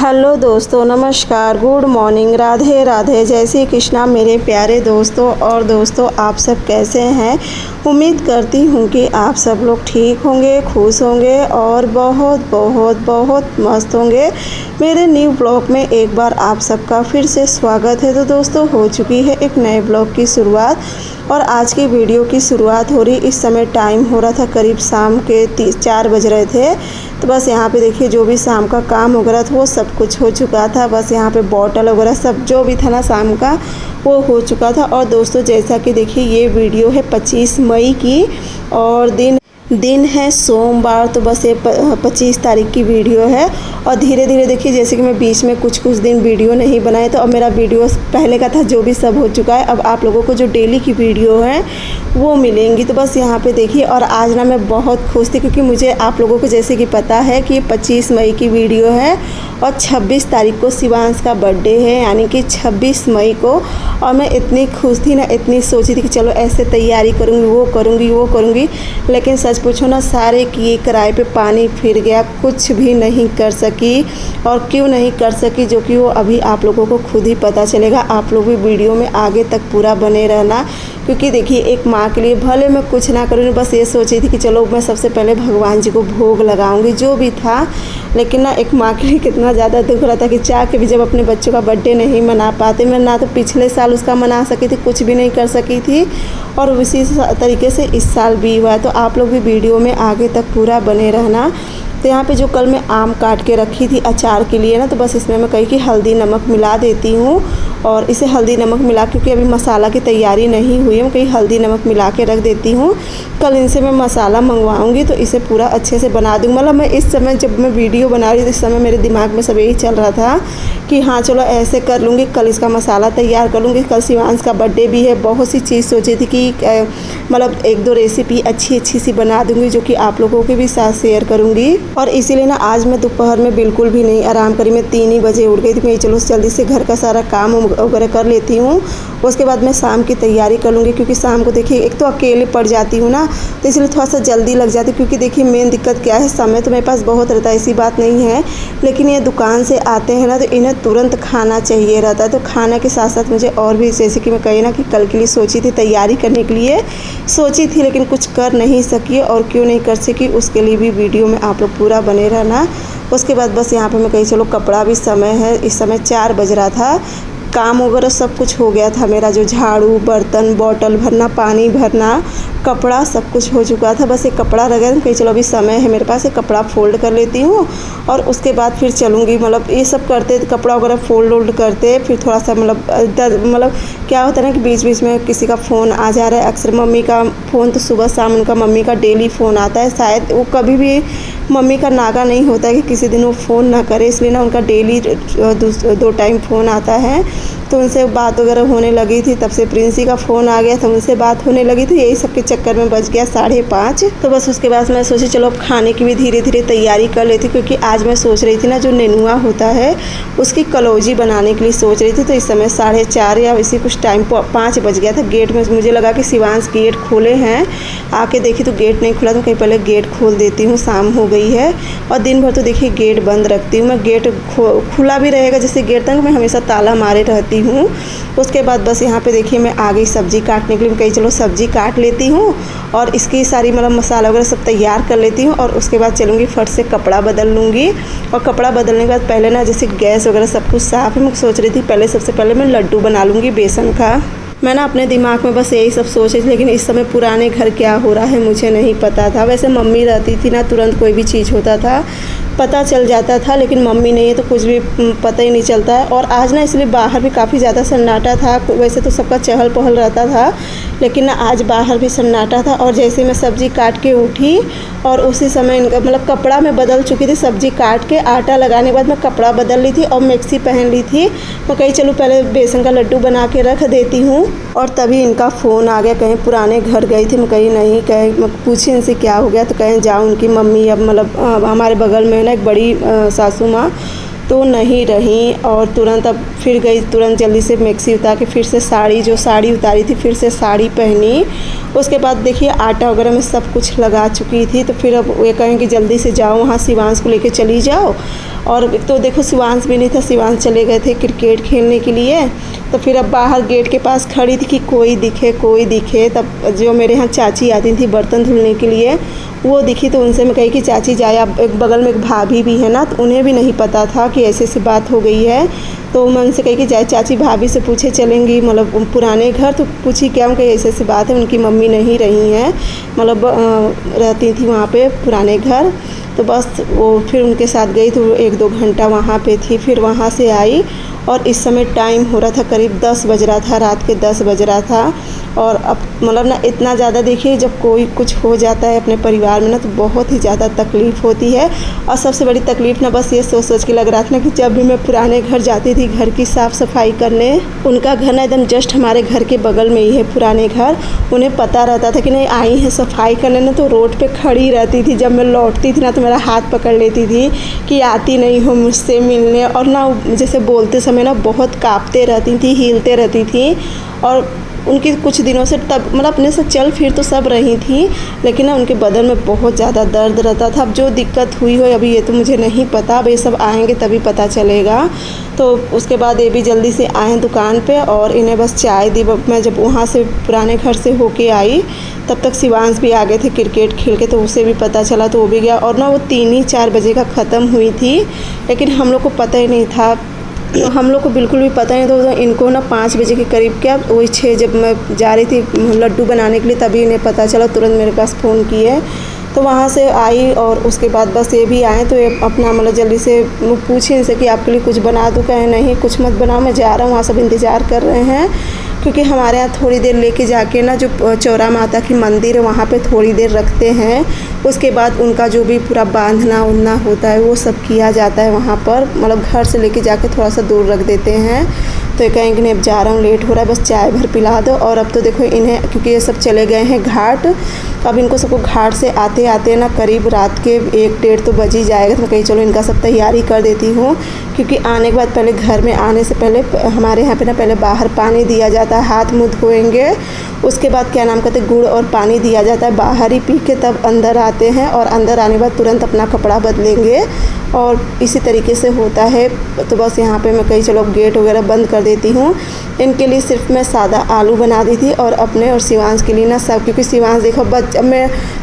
Hello दोस्तों, नमस्कार, good morning, Radhe Radhe, जय श्री कृष्णा मेरे प्यारे दोस्तों। और दोस्तों, आप सब कैसे हैं? उम्मीद करती हूँ कि आप सब लोग ठीक होंगे, खुश होंगे और बहुत बहुत बहुत मस्त होंगे। मेरे न्यू ब्लॉग में एक बार आप सबका फिर से स्वागत है। तो दोस्तों, हो चुकी है एक नए ब्लॉग की शुरुआत और आज की वीडियो की शुरुआत हो रही। इस समय टाइम हो रहा था करीब शाम के 4 बज रहे थे। तो बस यहाँ पे देखिए, जो भी शाम का काम वगैरह था वो सब कुछ हो चुका था। बस यहाँ पे बॉटल वगैरह सब जो भी था ना शाम का, वो हो चुका था। और दोस्तों, जैसा कि देखिए, ये वीडियो है 25 मई की और दिन है सोमवार। तो बस ये 25 तारीख की वीडियो है। और धीरे धीरे देखिए, जैसे कि मैं बीच में कुछ दिन वीडियो नहीं बनाए, तो अब मेरा वीडियो पहले का था जो भी सब हो चुका है। अब आप लोगों को जो डेली की वीडियो है वो मिलेंगी। तो बस यहाँ पे देखिए, और आज ना मैं बहुत खुश थी क्योंकि मुझे आप लोगों को जैसे कि पता है कि 25 मई की वीडियो है और 26 तारीख को शिवांश का बर्थडे है, यानी कि 26 मई को। और मैं इतनी खुश थी ना, इतनी सोची थी कि चलो ऐसे तैयारी करूँगी, वो करूँगी, लेकिन सच पूछो ना, सारे किए किराए पे पानी फिर गया, कुछ भी नहीं कर सकी। और क्यों नहीं कर सकी, जो कि वो अभी आप लोगों को खुद ही पता चलेगा। आप लोग भी वीडियो में आगे तक पूरा बने रहना, क्योंकि देखिए, एक माँ के लिए भले मैं कुछ ना करूँ, बस ये सोची थी कि चलो मैं सबसे पहले भगवान जी को भोग लगाऊंगी, जो भी था। लेकिन ना, एक माँ के लिए कितना ज़्यादा दुख रहा था कि चाह के भी जब अपने बच्चों का बर्थडे नहीं मना पाते। मैं ना तो पिछले साल उसका मना सकी थी, कुछ भी नहीं कर सकी थी, और उसी तरीके से इस साल भी हुआ है। तो आप लोग भी वीडियो में आगे तक पूरा बने रहना। तो यहाँ पे जो कल मैं आम काट के रखी थी अचार के लिए ना, तो बस इसमें मैं कही कि हल्दी नमक मिला देती हूँ। और इसे हल्दी नमक मिला, क्योंकि अभी मसाला की तैयारी नहीं हुई है, मैं कहीं हल्दी नमक मिला के रख देती हूँ। कल इनसे मैं मसाला मंगवाऊँगी तो इसे पूरा अच्छे से बना दूँगी। मतलब मैं इस समय जब मैं वीडियो बना रही थी, इस समय मेरे दिमाग में सब यही चल रहा था कि हाँ चलो ऐसे कर लूँगी, कल इसका मसाला तैयार कर लूँगी। कल शिवांश का बर्थडे भी है। बहुत सी चीज़ सोची थी कि मतलब 1-2 रेसिपी अच्छी सी बना दूँगी, जो कि आप लोगों के भी साथ शेयर करूँगी। और इसीलिए ना, आज मैं दोपहर में बिल्कुल भी नहीं आराम करी। मैं 3 ही बजे उठ गई थी। मैं चलो जल्दी से घर का सारा काम वगैरह कर लेती हूँ, उसके बाद मैं शाम की तैयारी कर लूँगी। क्योंकि शाम को देखिए, एक तो अकेले पड़ जाती हूँ ना, तो इसलिए थोड़ा सा जल्दी लग जाती है। क्योंकि देखिए, मेन दिक्कत क्या है, समय तो मेरे पास बहुत रहता है, ऐसी बात नहीं है, लेकिन ये दुकान से आते हैं ना, तो इन्हें तुरंत खाना चाहिए रहता है। तो खाना के साथ साथ मुझे और भी, जैसे कि मैं कही ना कि कल के लिए सोची थी, तैयारी करने के लिए सोची थी, लेकिन कुछ कर नहीं सकी। और क्यों नहीं कर सकी, उसके लिए भी वीडियो में आप लोग पूरा बने रहना। उसके बाद बस यहाँ पे मैं कही चलो कपड़ा भी समय है, इस समय 4 बज रहा था, काम वगैरह सब कुछ हो गया था मेरा, जो झाड़ू, बर्तन, बॉटल भरना, पानी भरना, कपड़ा, सब कुछ हो चुका था। बस एक कपड़ा रह गया, कहीं चलो अभी समय है मेरे पास, एक कपड़ा फोल्ड कर लेती हूँ और उसके बाद फिर चलूँगी। मतलब ये सब करते, कपड़ा वगैरह फोल्ड करते, फिर थोड़ा सा मतलब क्या होता है ना कि बीच बीच में किसी का फ़ोन आ जा रहा है। अक्सर मम्मी का फ़ोन तो सुबह शाम उनका मम्मी का डेली फ़ोन आता है। शायद वो कभी भी मम्मी का नागा नहीं होता है कि किसी दिन वो फ़ोन ना करे, इसलिए ना उनका डेली 2 टाइम फ़ोन आता है। तो उनसे बात वगैरह होने लगी थी, तब से प्रिंसी का फ़ोन आ गया था, उनसे बात होने लगी थी। यही सब के चक्कर में बज गया 5:30। तो बस उसके बाद मैं सोची चलो अब खाने की भी धीरे धीरे तैयारी कर लेती, क्योंकि आज मैं सोच रही थी ना, जो नेनुआ होता है उसकी कलौजी बनाने के लिए सोच रही थी। तो इस समय 4:30 या इसी कुछ टाइम 5 बज गया था। गेट में मुझे लगा कि शिवांश गेट खोले हैं, आके देखी तो गेट नहीं खुला, तो कहीं पहले गेट खोल देती हूँ, शाम हो गई है। और दिन भर तो देखिए गेट बंद रखती हूँ मैं, गेट खुला भी रहेगा जैसे गेट तक मैं हमेशा ताला मारे रहती हूँ। उसके बाद बस यहाँ पे देखिए, मैं आ गई सब्ज़ी काटने के लिए। मैं कही चलो सब्ज़ी काट लेती हूँ और इसकी सारी मतलब मसाला वगैरह सब तैयार कर लेती हूँ। और उसके बाद चलूँगी फट से कपड़ा बदल लूँगी। और कपड़ा बदलने के बाद पहले ना, जैसे गैस वगैरह सब कुछ साफ़ है, मैं सोच रही थी पहले सबसे पहले मैं लड्डू बना लूँगी बेसन का। मैं ना अपने दिमाग में बस यही सब सोच रही थी, लेकिन इस समय पुराने घर क्या हो रहा है मुझे नहीं पता था। वैसे मम्मी रहती थी ना, तुरंत कोई भी चीज़ होता था पता चल जाता था, लेकिन मम्मी नहीं है तो कुछ भी पता ही नहीं चलता है। और आज ना, इसलिए बाहर भी काफ़ी ज़्यादा सन्नाटा था। वैसे तो सबका चहल पहल रहता था, लेकिन ना आज बाहर भी सन्नाटा था। और जैसे मैं सब्ज़ी काट के उठी और उसी समय इनका मतलब कपड़ा मैं बदल चुकी थी। सब्ज़ी काट के आटा लगाने के बाद मैं कपड़ा बदल ली थी और मैक्सी पहन ली थी। मैं कही चलो पहले बेसन का लड्डू बना के रख देती हूँ। और तभी इनका फ़ोन आ गया, कहीं पुराने घर गई थी। मैं कहीं नहीं, कहीं मैं पूछी इनसे क्या हो गया, तो कहीं जाओ उनकी मम्मी अब मतलब हमारे बगल में ना एक बड़ी सासू माँ, तो नहीं रही। और तुरंत अब फिर गई, तुरंत जल्दी से मैक्सी उतार के फिर से साड़ी उतारी थी, फिर से साड़ी पहनी। उसके बाद देखिए आटा वगैरह में सब कुछ लगा चुकी थी। तो फिर अब ये कहें कि जल्दी से जाओ वहाँ शिवांश को लेके चली जाओ और एक तो देखो शिवांश भी नहीं था, शिवांश चले गए थे क्रिकेट खेलने के लिए। तो फिर अब बाहर गेट के पास खड़ी थी कि कोई दिखे। तब जो मेरे यहाँ चाची आती थी बर्तन धुलने के लिए, वो दिखी तो उनसे मैं कही कि चाची जाए। अब एक बगल में एक भाभी भी है ना, तो उन्हें भी नहीं पता था कि ऐसी बात हो गई है। तो मैं उनसे कही कि जाए चाची भाभी से पूछे चलेंगी, मतलब पुराने घर। तो पूछी क्या, उनकी ऐसी बात है, उनकी मम्मी नहीं रही हैं, मतलब रहती थी वहाँ पे पुराने घर। तो बस वो फिर उनके साथ गई तो 1-2 घंटा वहाँ पे थी। फिर वहाँ से आई और इस समय टाइम हो रहा था करीब 10 बज रहा था, रात के 10 बज रहा था। और अब मतलब ना इतना ज़्यादा देखिए, जब कोई कुछ हो जाता है अपने परिवार में ना, तो बहुत ही ज़्यादा तकलीफ़ होती है। और सबसे बड़ी तकलीफ़ ना बस ये सोच के लग रहा था ना कि जब भी मैं पुराने घर जाती थी घर की साफ़ सफाई करने, उनका घर ना एकदम जस्ट हमारे घर के बगल में ही है पुराने घर। उन्हें पता रहता था कि नहीं आई है सफाई करने ना, तो रोड पे खड़ी रहती थी। जब मैं लौटती थी ना तो मेरा हाथ पकड़ लेती थी कि आती नहीं हो मुझसे मिलने। और ना जैसे बोलते समय ना बहुत काँपते रहती थी, हिलते रहती थी। और उनकी कुछ दिनों से तब मतलब अपने से चल फिर तो सब रही थी, लेकिन ना उनके बदन में बहुत ज़्यादा दर्द रहता था। अब जो दिक्कत हुई हो अभी ये तो मुझे नहीं पता, अब ये सब आएंगे तभी पता चलेगा। तो उसके बाद ये भी जल्दी से आए दुकान पे और इन्हें बस चाय दी। मैं जब वहाँ से पुराने घर से होके आई तब तक शिवांश भी आ गए थे क्रिकेट खेल के, तो उसे भी पता चला तो वो भी गया। और ना वो 3-4 बजे का ख़त्म हुई थी, लेकिन हम लोग को पता ही नहीं था। तो हम लोग को बिल्कुल भी पता नहीं था। तो इनको ना 5 बजे के करीब, क्या वही 6 जब मैं जा रही थी लड्डू बनाने के लिए, तभी इन्हें पता चला, तुरंत मेरे पास फ़ोन किए। तो वहाँ से आई और उसके बाद बस ये भी आए। तो ये अपना मतलब जल्दी से पूछे इनसे कि आपके लिए कुछ बना दूँ, कहे नहीं कुछ मत बनाओ, मैं जा रहा हूँ। वहाँ सब इंतज़ार कर रहे हैं, क्योंकि हमारे यहाँ थोड़ी देर लेके जाके ना जो चौरा माता की मंदिर है वहाँ पे थोड़ी देर रखते हैं। उसके बाद उनका जो भी पूरा बांधना उंधना होता है वो सब किया जाता है वहाँ पर, मतलब घर से लेके जाके थोड़ा सा दूर रख देते हैं। तो ये कहेंगे नहीं अब जा रहा हूँ, लेट हो रहा है, बस चाय भर पिला दो। और अब तो देखो इन्हें, क्योंकि ये सब चले गए हैं घाट, अब इनको सबको घाट से आते आते ना करीब रात के 1-1:30 तो बज ही जाएगा। तो मैं कहीं चलो इनका सब तैयारी कर देती हूँ, क्योंकि आने के बाद पहले घर में आने से पहले हमारे यहाँ पे ना पहले बाहर पानी दिया जाता है, हाथ मुँह धोएंगे। उसके बाद क्या नाम कहते गुड़ और पानी दिया जाता है, बाहर ही पी के तब अंदर आते हैं। और अंदर आने के बाद तुरंत अपना कपड़ा बदलेंगे और इसी तरीके से होता है। तो बस यहाँ पे मैं कहीं चलो गेट वगैरह बंद कर देती हूँ। इनके लिए सिर्फ मैं सादा आलू बना दी थी और अपने और शिवांश के लिए ना सब, क्योंकि शिवांश देखो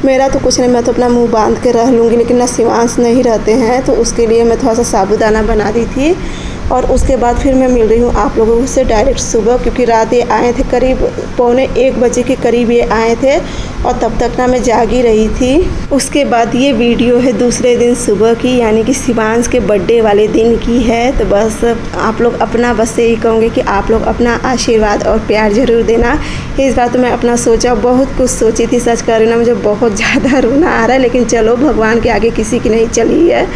मेरा तो कुछ नहीं, मैं तो अपना मुंह बांध के रह लूँगी, लेकिन ना शिवांश नहीं रहते हैं, तो उसके लिए मैं थोड़ा सा साबूदाना बना दी थी। और उसके बाद फिर मैं मिल रही हूँ आप लोगों से डायरेक्ट सुबह, क्योंकि रात ये आए थे करीब 1:45 बजे के करीब ये आए थे और तब तक ना मैं जागी रही थी। उसके बाद ये वीडियो है दूसरे दिन सुबह की, यानी कि शिवांश के बर्थडे वाले दिन की है। तो बस आप लोग अपना बस यही कहूँगी कि आप लोग अपना आशीर्वाद और प्यार ज़रूर देना। इस बार तो मैं अपना सोचा, बहुत कुछ सोची थी, सच कर रही ना मुझे बहुत ज़्यादा रोना आ रहा है, लेकिन चलो भगवान के आगे किसी की नहीं चली है।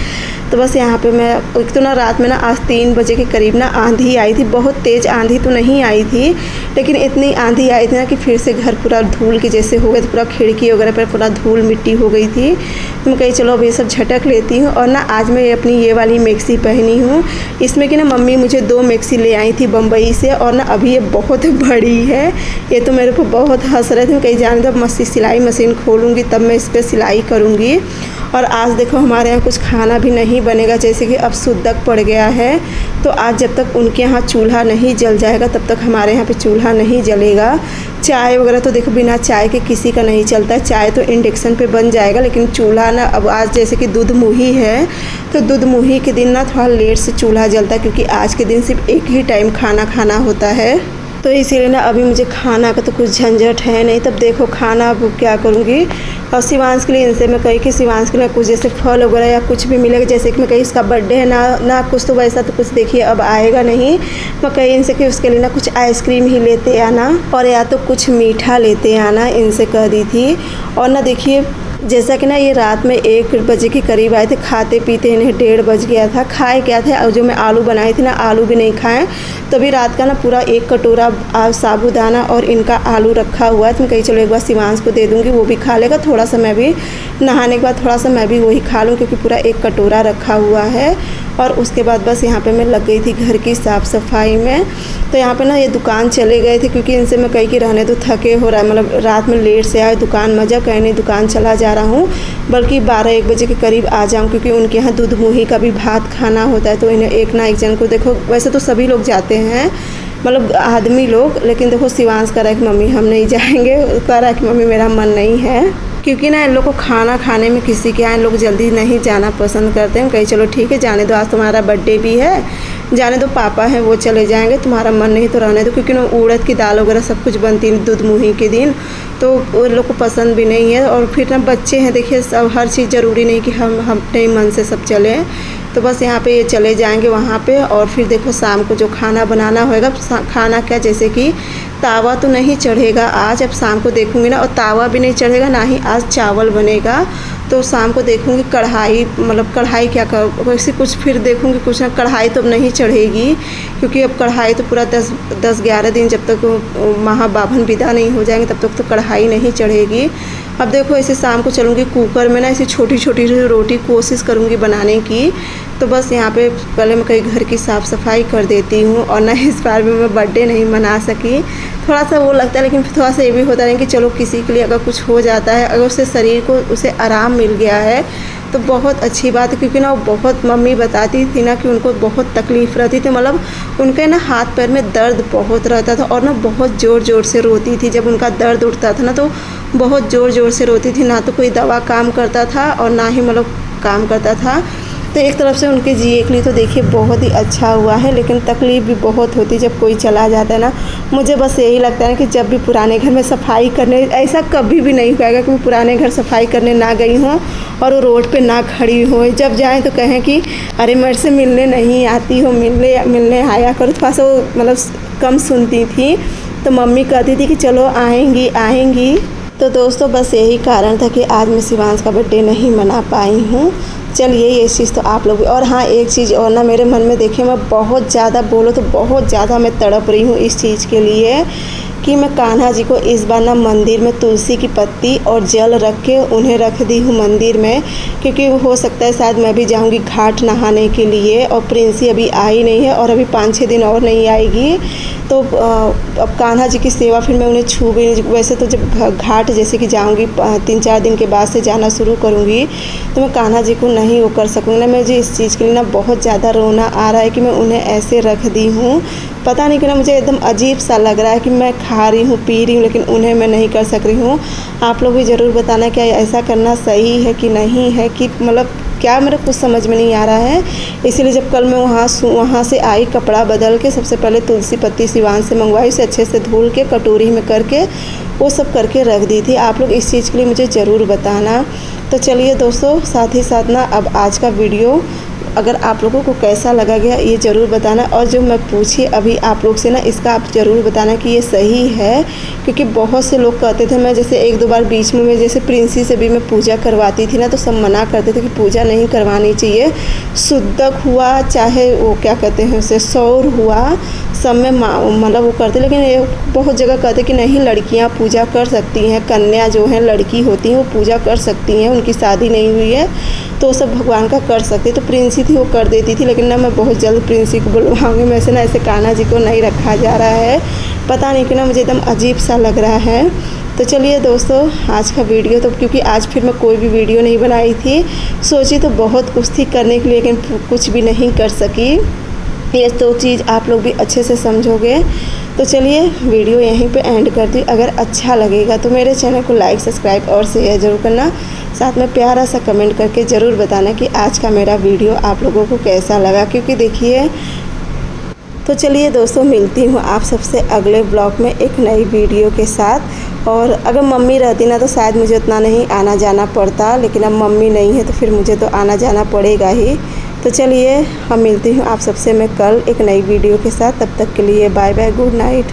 तो बस यहाँ पे मैं एक तो ना रात में ना आज 3 बजे के करीब ना आंधी आई थी, बहुत तेज़ आंधी तो नहीं आई थी, लेकिन इतनी आंधी आई थी ना कि फिर से घर पूरा धूल के जैसे हो गए, तो पूरा खिड़की वगैरह पर पूरा धूल मिट्टी हो गई थी। तो मैं कही चलो अब ये सब झटक लेती हूँ। और ना आज मैं अपनी ये वाली मैक्सी पहनी हूँ, इसमें कि ना मम्मी मुझे 2 मैक्सी ले आई थी बम्बई से, और ना अभी ये बहुत बड़ी है। ये तो मेरे को बहुत हंस रहे थे, कहीं जाने तब सिलाई मशीन खोलूँगी तब मैं इस पर सिलाई करूँगी। और आज देखो हमारे यहाँ कुछ खाना भी नहीं बनेगा, जैसे कि अब सुद्दक पड़ गया है, तो आज जब तक उनके यहाँ चूल्हा नहीं जल जाएगा तब तक हमारे यहाँ पे चूल्हा नहीं जलेगा। चाय वगैरह तो देखो बिना चाय के किसी का नहीं चलता है, चाय तो इंडक्शन पे बन जाएगा, लेकिन चूल्हा ना अब आज जैसे कि दूध मुही है, तो दूध मुही के दिन ना थोड़ा लेट से चूल्हा जलता है, क्योंकि आज के दिन सिर्फ एक ही टाइम खाना खाना होता है। तो इसीलिए ना अभी मुझे खाना का तो कुछ झंझट है नहीं। तब देखो खाना अब क्या करूँगी। और शिवांश के लिए इनसे मैं कही कि शिवांश के लिए कुछ जैसे फल वगैरह या कुछ भी मिलेगा, जैसे कि मैं कही इसका बर्थडे है ना कुछ तो वैसा तो कुछ देखिए अब आएगा नहीं। मैं कही इनसे कि उसके लिए ना कुछ आइसक्रीम ही लेते आना और या तो कुछ मीठा लेते आना, इनसे कह दी थी। और ना देखिए जैसा कि ना ये रात में 1 बजे के करीब आए थे, खाते पीते इन्हें 1:30 बज गया था। खाए क्या थे, और जो मैं आलू बनाई थी ना आलू भी नहीं खाएं, तभी रात का ना पूरा 1 कटोरा साबूदाना और इनका आलू रखा हुआ है। तो मैं कहीं चलो एक बार शिवांश को दे दूँगी, वो भी खा लेगा। थोड़ा सा मैं भी नहाने के बाद थोड़ा सा मैं भी वही खा लूँ, क्योंकि पूरा 1 कटोरा रखा हुआ है। और उसके बाद बस यहाँ पे मैं लग गई थी घर की साफ़ सफाई में। तो यहाँ पे ना ये दुकान चले गए थे क्योंकि इनसे मैं कही कि रहने तो थके हो रहा है, मतलब रात में लेट से आए दुकान मज़ा कहीं नहीं दुकान चला जा रहा हूँ, बल्कि 12-1 बजे के करीब आ जाऊँ क्योंकि उनके यहाँ दूध मुही का भी भात खाना होता है। तो इन्हें एक जन को देखो, वैसे तो सभी लोग जाते हैं मतलब आदमी लोग, लेकिन देखो शिवांश कह रहा है कि मम्मी हम नहीं जाएंगे, कह रहा है कि मम्मी मेरा मन नहीं है, क्योंकि ना इन लोग को खाना खाने में किसी के यहाँ इन लोग जल्दी नहीं जाना पसंद करते हैं। कहीं चलो ठीक है जाने दो, आज तुम्हारा बर्थडे भी है, जाने दो, पापा हैं वो चले जाएंगे, तुम्हारा मन नहीं तो रहने दो, क्योंकि ना उड़द की दाल वगैरह सब कुछ बनती है दूध मुही के दिन, तो उन लोग को पसंद भी नहीं है। और फिर ना बच्चे हैं, देखिए सब हर चीज़ ज़रूरी नहीं कि हम अपने मन से सब चलें। तो बस यहाँ पे ये चले जाएंगे वहाँ पे। और फिर देखो शाम को जो खाना बनाना होगा, खाना क्या, जैसे कि तावा तो नहीं चढ़ेगा आज, अब शाम को देखूँगी ना, और तावा भी नहीं चढ़ेगा, ना ही आज चावल बनेगा। तो शाम को देखूँगी कढ़ाई, मतलब कढ़ाई क्या कर वैसे कुछ, फिर देखूँगी कुछ ना, कढ़ाई तो अब नहीं चढ़ेगी क्योंकि अब कढ़ाई तो पूरा 10-11 दिन जब तक महाबाभन विदा नहीं हो जाएंगे तब तक तो कढ़ाई नहीं चढ़ेगी। अब देखो ऐसे शाम को चलूँगी कुकर में ना ऐसी छोटी छोटी रोटी कोशिश करूँगी बनाने की। तो बस यहाँ पे पहले मैं कहीं घर की साफ़ सफाई कर देती हूँ। और ना इस बार भी मैं बर्थडे नहीं मना सकी, थोड़ा सा वो लगता है, लेकिन थोड़ा सा ये भी होता है कि चलो किसी के लिए अगर कुछ हो जाता है, अगर उससे शरीर को उसे आराम मिल गया है तो बहुत अच्छी बात है। क्योंकि ना वो बहुत, मम्मी बताती थी ना कि उनको बहुत तकलीफ़ रहती थी, मतलब उनके ना हाथ पैर में दर्द बहुत रहता था और ना बहुत ज़ोर ज़ोर से रोती थी। जब उनका दर्द उठता था ना तो बहुत ज़ोर ज़ोर से रोती थी, ना तो कोई दवा काम करता था और ना ही मतलब काम करता था। तो एक तरफ से उनके जिए के लिए तो देखिए बहुत ही अच्छा हुआ है, लेकिन तकलीफ़ भी बहुत होती है जब कोई चला जाता है ना। मुझे बस यही लगता है कि जब भी पुराने घर में सफाई करने, ऐसा कभी भी नहीं पाएगा कि मैं पुराने घर सफाई करने ना गई हूँ और वो रोड पे ना खड़ी हो, जब जाएँ तो कहें कि अरे मेरे से मिलने नहीं आती हो, मिलने आया करो। थोड़ा सा वो मतलब कम सुनती थी, तो मम्मी कहती थी कि चलो आएँगी आएँगी। तो दोस्तों बस यही कारण था कि आज मैं शिवांश का बर्थडे नहीं मना पाई हूँ। चलिए ये चीज़ तो आप लोग भी। और हाँ एक चीज़ और ना मेरे मन में देखिए, मैं बहुत ज़्यादा बोलो तो बहुत ज़्यादा मैं तड़प रही हूँ इस चीज़ के लिए कि मैं कान्हा जी को इस बार ना मंदिर में तुलसी की पत्ती और जल रख के उन्हें रख दी हूँ मंदिर में, क्योंकि हो सकता है शायद मैं भी जाऊँगी घाट नहाने के लिए और प्रिंसी अभी आई नहीं है और अभी 5-6 दिन और नहीं आएगी। तो अब कान्हा जी की सेवा फिर मैं उन्हें छू भी, वैसे तो जब घाट जैसे कि जाऊँगी 3-4 दिन के बाद से जाना शुरू करूँगी तो मैं कान्हा जी को नहीं वो कर सकूँगी ना। मुझे इस चीज़ के लिए ना बहुत ज़्यादा रोना आ रहा है कि मैं उन्हें ऐसे रख दी हूँ। पता नहीं कि ना मुझे एकदम अजीब सा लग रहा है कि मैं खा रही हूँ पी रही हूँ लेकिन उन्हें मैं नहीं कर सक रही हूँ। आप लोग भी ज़रूर बताना क्या ऐसा करना सही है कि नहीं है, कि मतलब क्या मेरे कुछ समझ में नहीं आ रहा है। इसीलिए जब कल मैं वहाँ से आई कपड़ा बदल के, सबसे पहले तुलसी पत्ती शिवांश से मंगवाई, उसे अच्छे से धुल के कटोरी में करके वो सब करके रख दी थी। आप लोग इस चीज़ के लिए मुझे ज़रूर बताना। तो चलिए दोस्तों, साथ ही साथ ना अब आज का वीडियो अगर आप लोगों को कैसा लगा गया ये ज़रूर बताना। और जो मैं पूछी अभी आप लोग से ना, इसका आप ज़रूर बताना कि ये सही है, क्योंकि बहुत से लोग कहते थे, मैं जैसे 1-2 बार बीच में मैं जैसे प्रिंसी से भी मैं पूजा करवाती थी ना तो सब मना करते थे कि पूजा नहीं करवानी चाहिए, शुद्धक हुआ चाहे वो क्या कहते हैं उसे सौर हुआ, सब में मतलब वो करते। लेकिन ये बहुत जगह कहते कि नहीं लड़कियां पूजा कर सकती हैं, कन्या जो है लड़की होती हैं वो पूजा कर सकती हैं, उनकी शादी नहीं हुई है तो सब भगवान का कर सकते। तो प्रिंसी थी वो कर देती थी, लेकिन ना मैं बहुत जल्द प्रिंसी को बुलवाऊंगी। मैं से ना ऐसे कान्हा जी को नहीं रखा जा रहा है, पता नहीं कि ना मुझे एकदम अजीब सा लग रहा है। तो चलिए दोस्तों आज का वीडियो तो, क्योंकि आज फिर मैं कोई भी वीडियो नहीं बनाई थी, सोची तो बहुत कुछ थी करने के लिए लेकिन कुछ भी नहीं कर सकी। ये तो चीज़ आप लोग भी अच्छे से समझोगे। तो चलिए वीडियो यहीं पे एंड करती हूँ। अगर अच्छा लगेगा तो मेरे चैनल को लाइक सब्सक्राइब और शेयर ज़रूर करना, साथ में प्यारा सा कमेंट करके ज़रूर बताना कि आज का मेरा वीडियो आप लोगों को कैसा लगा। क्योंकि देखिए, तो चलिए दोस्तों मिलती हूँ आप सबसे अगले ब्लॉग में एक नई वीडियो के साथ। और अगर मम्मी रहती ना तो शायद मुझे उतना नहीं आना जाना पड़ता, लेकिन अब मम्मी नहीं है तो फिर मुझे तो आना जाना पड़ेगा ही। तो चलिए हम मिलती हूँ आप सबसे मैं कल एक नई वीडियो के साथ। तब तक के लिए बाय बाय, गुड नाइट।